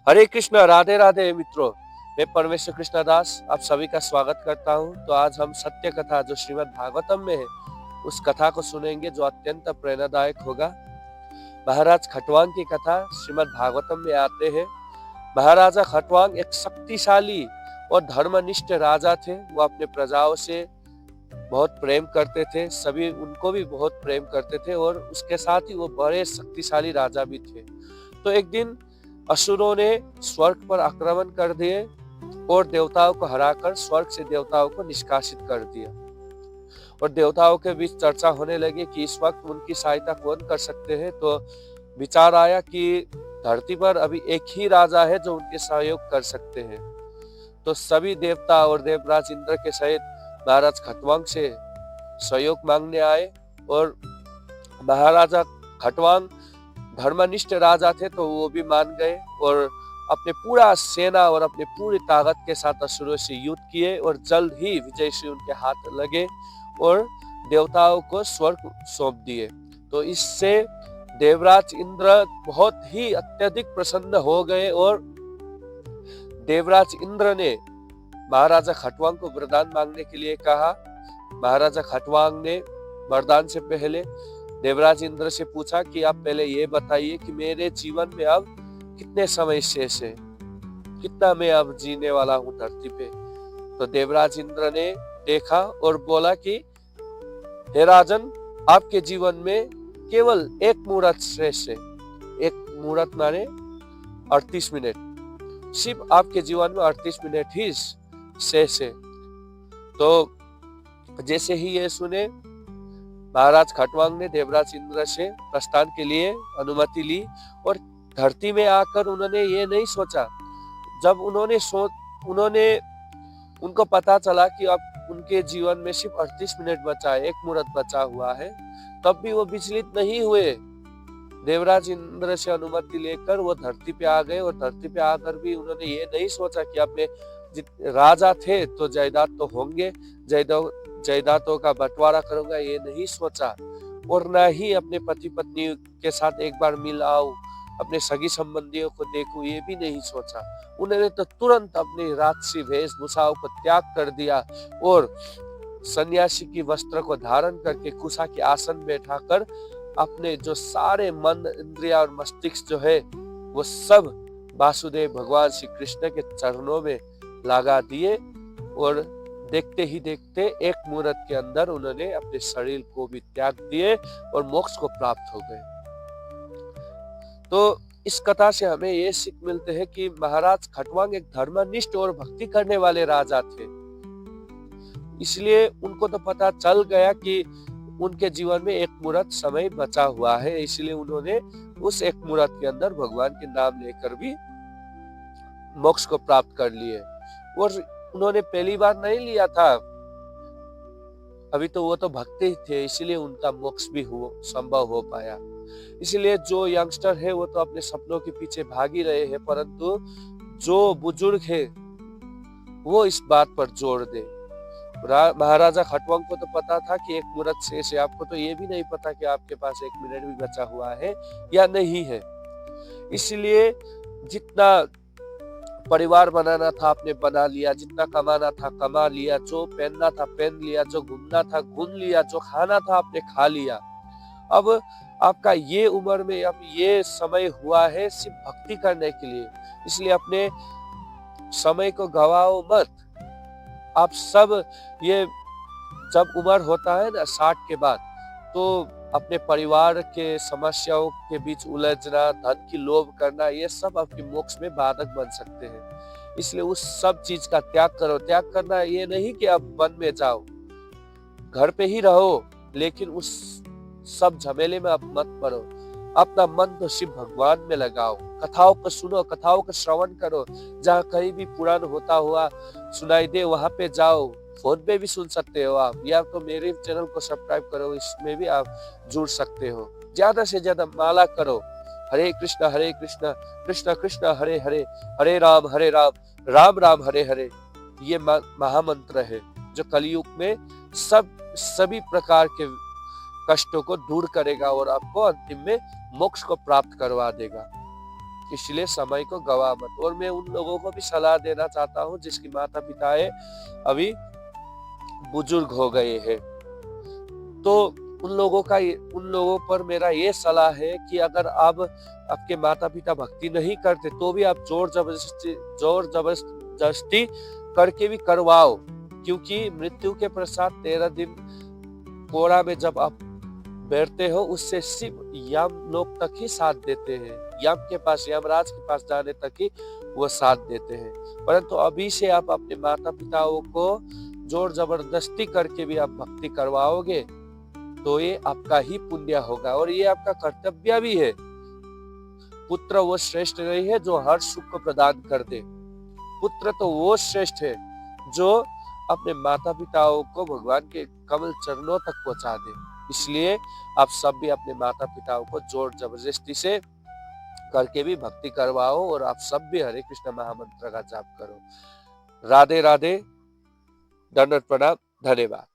हरे कृष्ण, राधे राधे मित्रों। मैं परमेश्वर कृष्णदास आप सभी का स्वागत करता हूं। तो आज हम सत्य कथा जो श्रीमद् भागवतम में है उस कथा को सुनेंगे जो अत्यंत प्रेरणादायक होगा। महाराज खटवांग की कथा श्रीमद् भागवतम में आते हैं। महाराजा खटवांग एक शक्तिशाली और धर्मनिष्ठ राजा थे। वो अपने प्रजाओं से बहुत प्रेम करते थे, सभी उनको भी बहुत प्रेम करते थे और उसके साथ ही वो बड़े शक्तिशाली राजा भी थे। तो एक दिन असुरों ने स्वर्ग पर आक्रमण कर दिए और देवताओं को हराकर स्वर्ग से देवताओं को निष्कासित कर दिया। और देवताओं के बीच चर्चा होने लगी कि इस वक्त उनकी सहायता कौन कर सकते हैं। तो विचार आया कि धरती पर अभी एक ही राजा है जो उनके सहयोग कर सकते हैं। तो सभी देवता और देवराज इंद्र के सहित महाराज खटवांग से सहयोग मांगने आए। और महाराजा खटवांग धर्मनिष्ठ राजा थे तो वो भी मान गए और अपने पूरा सेना और अपने पूरी ताकत के साथ असुरों से युद्ध किए और जल्द ही विजय श्री उनके हाथ लगे और देवताओं को स्वर्ग सौंप दिए। तो इससे देवराज इंद्र बहुत ही अत्यधिक प्रसन्न हो गए और देवराज इंद्र ने महाराजा खटवांग को वरदान मांगने के लिए कहा। महाराजा खटवांग ने वरदान से पहले देवराज इंद्र से पूछा कि आप पहले ये बताइए कि मेरे जीवन में अब कितने समय शेष है, कितना मैं अब जीने वाला हूँ धरती पे। तो देवराज इंद्र ने देखा और बोला कि हे राजन, आपके जीवन में केवल एक मुहूर्त शेष है। एक मुहूर्त माने 38 मिनट, सिर्फ आपके जीवन में 38 मिनट ही शेष है। तो जैसे ही ये सुने महाराज खटवांग ने देवराज इंद्र से प्रस्थान के लिए अनुमति ली और धरती में आकर उन्होंने ये नहीं सोचा। जब उनको पता चला कि अब उनके जीवन में सिर्फ 38 मिनट बचा है, एक मुहूर्त बचा हुआ है, तब भी वो विचलित नहीं हुए। देवराज इंद्र से अनुमति लेकर वो धरती पे आ गए और धरती पे आकर भी उन्होंने ये नहीं सोचा कि अपने राजा थे तो जायदाद तो होंगे, जायदादों का बंटवारा करूंगा, ये नहीं सोचा। और न ही अपने पति पत्नी के साथ एक बार मिल आऊं, अपने सगी संबंधियों को देखूं, ये भी नहीं सोचा। उन्होंने तो तुरंत अपनी राजसी वेशभूषाओं को त्याग कर दिया और सन्यासी की वस्त्र को धारण करके कुशा के आसन बैठाकर अपने जो सारे मन, इंद्रिया और मस्तिष्क जो है वो सब वासुदेव भगवान श्री कृष्ण के चरणों में लगा दिए। और देखते ही देखते एक मुहूर्त के अंदर उन्होंने अपने शरीर को भी त्याग दिए और मोक्ष को प्राप्त हो गए। तो इस कथा से हमें ये सीख मिलते हैं कि महाराज खटवांग एक धर्मनिष्ठ और भक्ति करने वाले राजा थे। इसलिए उनको तो पता चल गया कि उनके जीवन में एक मुहूर्त समय बचा हुआ है, इसलिए उन्होंने उस एक मुहूर्त के अंदर भगवान के नाम लेकर भी मोक्ष को प्राप्त कर लिए। और उन्होंने पहली बार नहीं लिया था, अभी तो वो तो भक्ति थे, इसलिए उनका मोक्ष भी संभव हो पाया। इसलिए जो यंगस्टर है वो तो अपने सपनों के पीछे भाग ही रहे हैं, परंतु जो बुजुर्ग है वो इस बात पर जोर दे। महाराजा खटवांग को तो पता था कि एक मुहूर्त शेष है, आपको तो ये भी नहीं पता कि आपके पास एक मिनट भी बचा हुआ है या नहीं है। इसलिए जितना परिवार बनाना था आपने बना लिया, जितना कमाना था कमा लिया, जो पहनना था पहन लिया, जो घूमना था घूम लिया, जो खाना था आपने खा लिया। अब आपका ये उम्र में अब ये समय हुआ है सिर्फ भक्ति करने के लिए, इसलिए अपने समय को गवाओ मत। आप सब ये जब उम्र होता है ना 60 के बाद, तो अपने परिवार के समस्याओं के बीच उलझना, धन की लोभ करना, ये सब आपके मोक्ष में बाधक बन सकते हैं। इसलिए उस सब चीज का त्याग करो। त्याग करना ये नहीं कि आप वन में जाओ, घर पे ही रहो, लेकिन उस सब झमेले में आप मत पड़ो। अपना मन तो सिर्फ भगवान में लगाओ। कथाओं को सुनो, कथाओं का श्रवण करो, जहाँ कहीं भी पुराण होता हुआ सुनाई दे वहां पे जाओ। फोन पे भी सुन सकते हो आप, या तो मेरे चैनल को सब्सक्राइब करो, इसमें भी आप जुड़ सकते हो। ज्यादा से ज्यादा माला करो, हरे कृष्णा कृष्ण कृष्ण हरे हरे, हरे राम राम राम हरे हरे। ये महामंत्र है जो कलयुग में सभी प्रकार के कष्टों को दूर करेगा और आपको अंतिम में मोक्ष को प्राप्त करवा देगा। इसलिए समय को गवा मत। और मैं उन लोगों को भी सलाह देना चाहता हूँ जिसकी माता पिता अभी बुजुर्ग हो गए हैं, तो उन लोगों पर मेरा ये सलाह है कि अगर आप आपके माता पिता भक्ति नहीं करते तो भी आप जोर जबरदस्ती करके भी करवाओ, क्योंकि मृत्यु के पश्चात 13 दिन कोड़ा में जब आप बैठते हो उससे सिर्फ यम लोग तक ही साथ देते हैं, यम के पास, यमराज के पास जाने तक ही वो साथ देते हैं। परंतु अभी से आप अपने माता पिताओं को जोर जबरदस्ती करके भी आप भक्ति करवाओगे तो ये आपका ही पुण्य होगा और ये आपका कर्तव्य भी है। पुत्र वो श्रेष्ठ नहीं है जो हर सुख को प्रदान कर दे, पुत्र तो वो श्रेष्ठ है जो अपने माता पिताओं को भगवान के कमल चरणों तक पहुंचा दे। इसलिए आप सब भी अपने माता पिताओं को जोर जबरदस्ती से करके भी भक्ति करवाओ और आप सब भी हरे कृष्ण महामंत्र का जाप करो। राधे राधे, दंडवत प्रणाम, धन्यवाद।